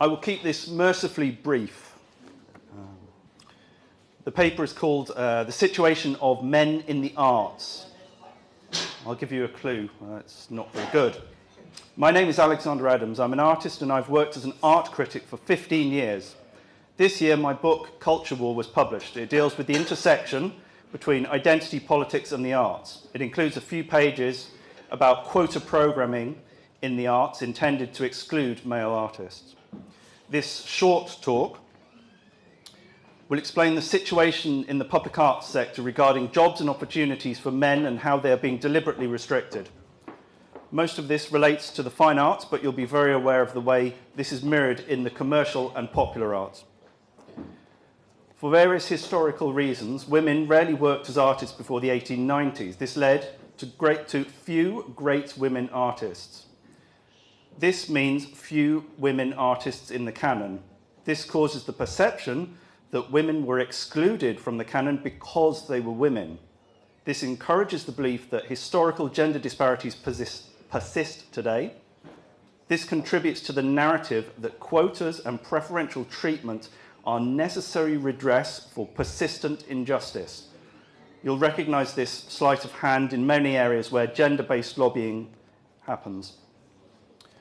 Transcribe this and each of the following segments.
I will keep this mercifully brief. The paper is called The Situation of Men in the Arts. I'll give you a clue. It's not very good. My name is Alexander Adams. I'm an artist and I've worked as an art critic for 15 years. This year my book, Culture War, was published. It deals with the intersection between identity politics and the arts. It includes a few pages about quota programming in the arts intended to exclude male artists. This short talk will explain the situation in the public arts sector regarding jobs and opportunities for men and how they are being deliberately restricted. Most of this relates to the fine arts, but you'll be very aware of the way this is mirrored in the commercial and popular arts. For various historical reasons, women rarely worked as artists before the 1890s. This led to few great women artists. This means few women artists in the canon. This causes the perception that women were excluded from the canon because they were women. This encourages the belief that historical gender disparities persist today. This contributes to the narrative that quotas and preferential treatment are necessary redress for persistent injustice. You'll recognise this sleight of hand in many areas where gender-based lobbying happens.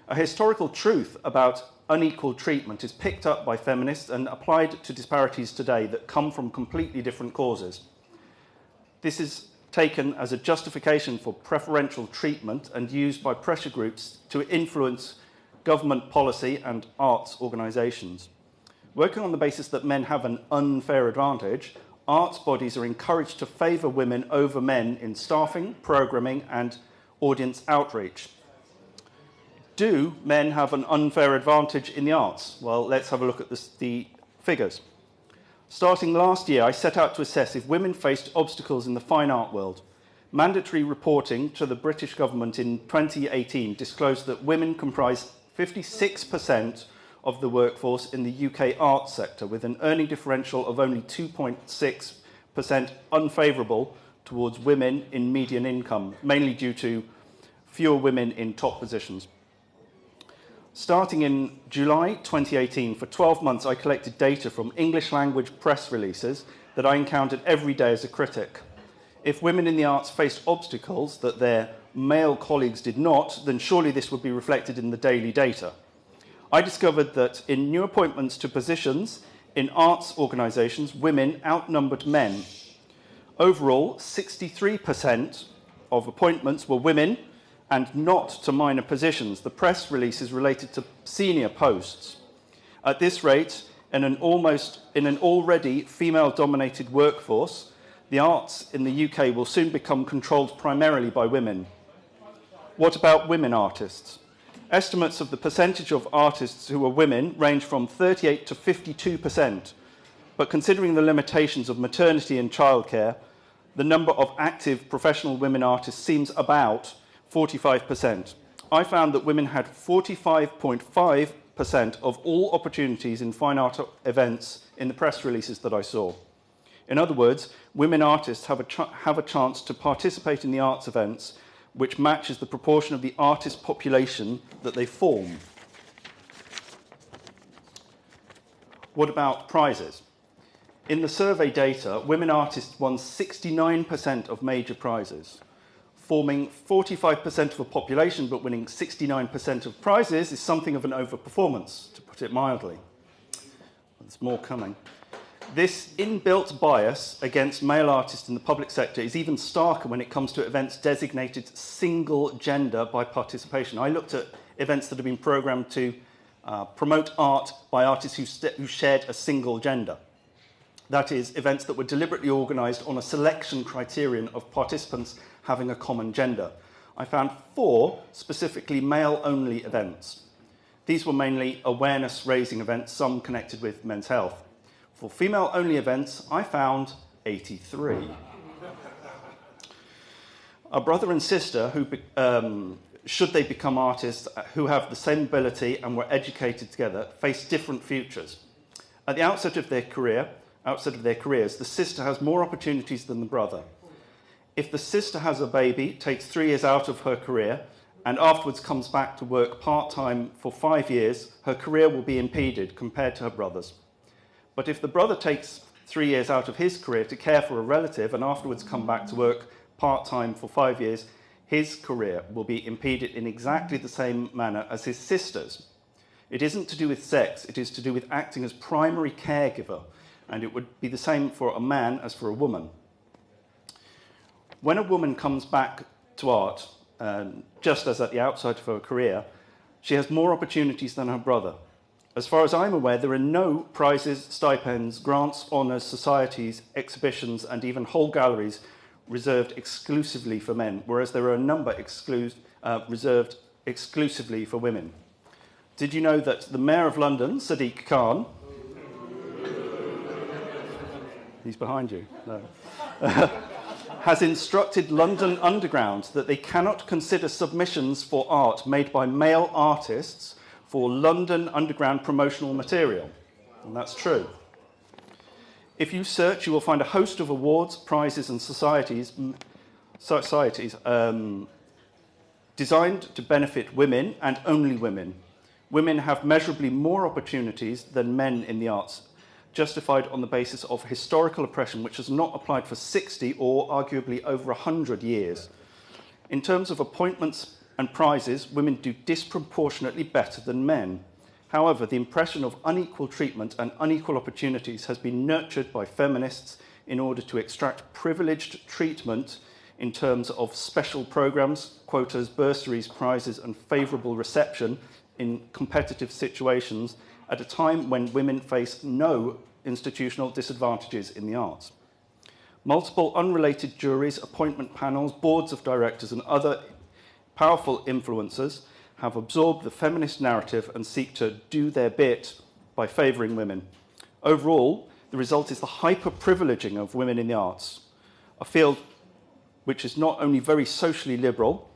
A historical truth about unequal treatment is picked up by feminists and applied to disparities today that come from completely different causes. This is taken as a justification for preferential treatment and used by pressure groups to influence government policy and arts organisations. Working on the basis that men have an unfair advantage, arts bodies are encouraged to favour women over men in staffing, programming and audience outreach. Do men have an unfair advantage in the arts? Well, let's have a look at the figures. Starting last year, I set out to assess if women faced obstacles in the fine art world. Mandatory reporting to the British government in 2018 disclosed that women comprise 56% of the workforce in the UK arts sector, with an earning differential of only 2.6% unfavourable towards women in median income, mainly due to fewer women in top positions. Starting in July 2018, for 12 months, I collected data from English language press releases that I encountered every day as a critic. If women in the arts faced obstacles that their male colleagues did not, then surely this would be reflected in the daily data. I discovered that in new appointments to positions in arts organisations, women outnumbered men. Overall, 63% of appointments were women, and not to minor positions. The press releases related to senior posts. At this rate, in an already female-dominated workforce, the arts in the UK will soon become controlled primarily by women. What about women artists? Estimates of the percentage of artists who are women range from 38 to 52%, but considering the limitations of maternity and childcare, the number of active professional women artists seems about 45%. I found that women had 45.5% of all opportunities in fine art events in the press releases that I saw. In other words, women artists have a chance to participate in the arts events which matches the proportion of the artist population that they form. What about prizes? In the survey data, women artists won 69% of major prizes. Forming 45% of a population but winning 69% of prizes is something of an overperformance, to put it mildly. There's more coming. This inbuilt bias against male artists in the public sector is even starker when it comes to events designated single gender by participation. I looked at events that have been programmed to promote art by artists who shared a single gender. That is, events that were deliberately organised on a selection criterion of participants having a common gender. I found 4 specifically male-only events. These were mainly awareness-raising events, some connected with men's health. For female-only events, I found 83. A brother and sister who, should they become artists who have the same ability and were educated together, face different futures. At the outset of their careers, the sister has more opportunities than the brother. If the sister has a baby, takes 3 years out of her career, and afterwards comes back to work part-time for 5 years, her career will be impeded compared to her brother's. But if the brother takes 3 years out of his career to care for a relative and afterwards come back to work part-time for 5 years, his career will be impeded in exactly the same manner as his sister's. It isn't to do with sex, it is to do with acting as primary caregiver, and it would be the same for a man as for a woman. When a woman comes back to art, just as at the outset of her career, she has more opportunities than her brother. As far as I'm aware, there are no prizes, stipends, grants, honours, societies, exhibitions, and even whole galleries reserved exclusively for men, whereas there are a number reserved exclusively for women. Did you know that the Mayor of London, Sadiq Khan, he's behind you, no, has instructed London Underground that they cannot consider submissions for art made by male artists for London Underground promotional material. And that's true. If you search, you will find a host of awards, prizes, and societies designed to benefit women and only women. Women have measurably more opportunities than men in the arts, justified on the basis of historical oppression which has not applied for 60 or arguably over 100 years. In terms of appointments and prizes, women do disproportionately better than men. However, the impression of unequal treatment and unequal opportunities has been nurtured by feminists in order to extract privileged treatment in terms of special programs, quotas, bursaries, prizes, and favourable reception in competitive situations at a time when women face no institutional disadvantages in the arts. Multiple unrelated juries, appointment panels, boards of directors, and other powerful influencers have absorbed the feminist narrative and seek to do their bit by favouring women. Overall, the result is the hyper-privileging of women in the arts, a field which is not only very socially liberal,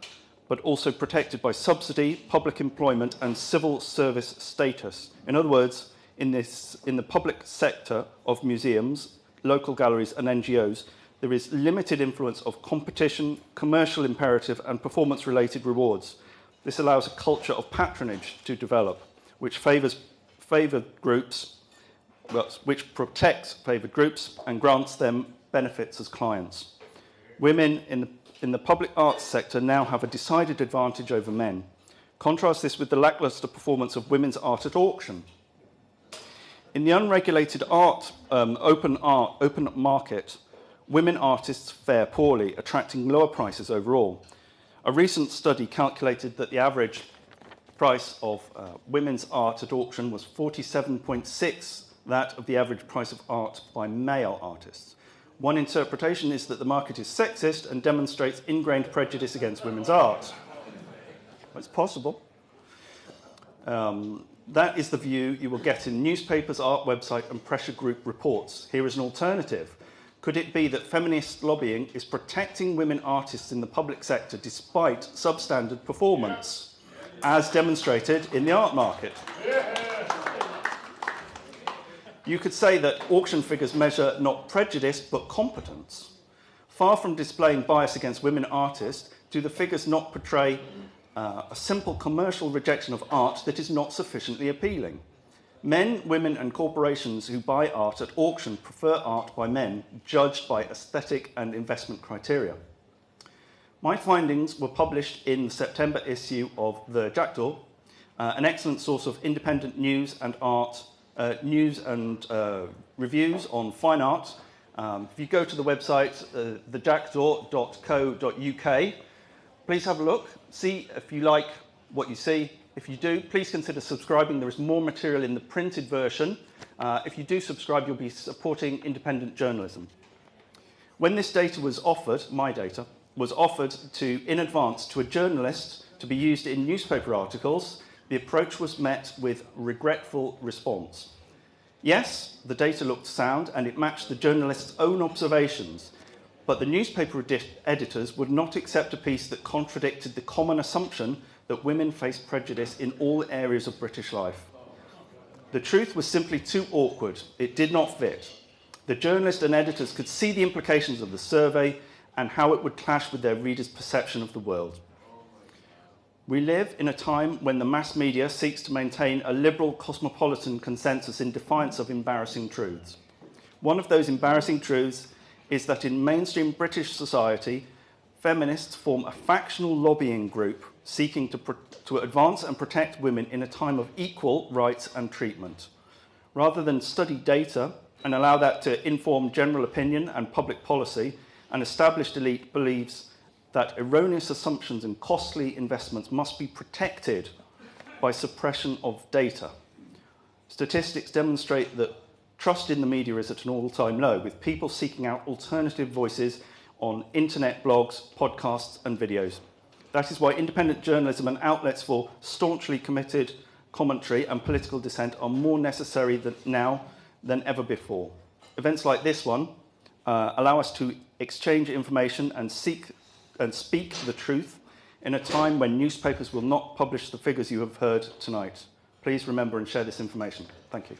but also protected by subsidy, public employment, and civil service status. In other words, in the public sector of museums, local galleries, and NGOs, there is limited influence of competition, commercial imperative, and performance-related rewards. This allows a culture of patronage to develop, which protects favoured groups and grants them benefits as clients. Women in the public arts sector now have a decided advantage over men. Contrast this with the lacklustre performance of women's art at auction. In the unregulated open market, women artists fare poorly, attracting lower prices overall. A recent study calculated that the average price of women's art at auction was 47.6 that of the average price of art by male artists. One interpretation is that the market is sexist and demonstrates ingrained prejudice against women's art. It's possible. That is the view you will get in newspapers, art website, and pressure group reports. Here is an alternative. Could it be that feminist lobbying is protecting women artists in the public sector despite substandard performance, as demonstrated in the art market? You could say that auction figures measure not prejudice, but competence. Far from displaying bias against women artists, do the figures not portray a simple commercial rejection of art that is not sufficiently appealing? Men, women, and corporations who buy art at auction prefer art by men, judged by aesthetic and investment criteria. My findings were published in the September issue of The Jackdaw, an excellent source of independent news and art, reviews on fine art. If you go to the website, thejackdaw.co.uk, please have a look, see if you like what you see. If you do, please consider subscribing. There is more material in the printed version. If you do subscribe, you'll be supporting independent journalism. When this data was offered, my data, was offered in advance to a journalist to be used in newspaper articles, the approach was met with regretful response. Yes, the data looked sound and it matched the journalist's own observations, but the newspaper editors would not accept a piece that contradicted the common assumption that women face prejudice in all areas of British life. The truth was simply too awkward. It did not fit. The journalist and editors could see the implications of the survey and how it would clash with their readers' perception of the world. We live in a time when the mass media seeks to maintain a liberal cosmopolitan consensus in defiance of embarrassing truths. One of those embarrassing truths is that in mainstream British society, feminists form a factional lobbying group seeking to advance and protect women in a time of equal rights and treatment. Rather than study data and allow that to inform general opinion and public policy, an established elite believes that erroneous assumptions and costly investments must be protected by suppression of data. Statistics demonstrate that trust in the media is at an all-time low, with people seeking out alternative voices on internet blogs, podcasts, and videos. That is why independent journalism and outlets for staunchly committed commentary and political dissent are more necessary now than ever before. Events like this one allow us to exchange information and speak the truth in a time when newspapers will not publish the figures you have heard tonight. Please remember and share this information. Thank you.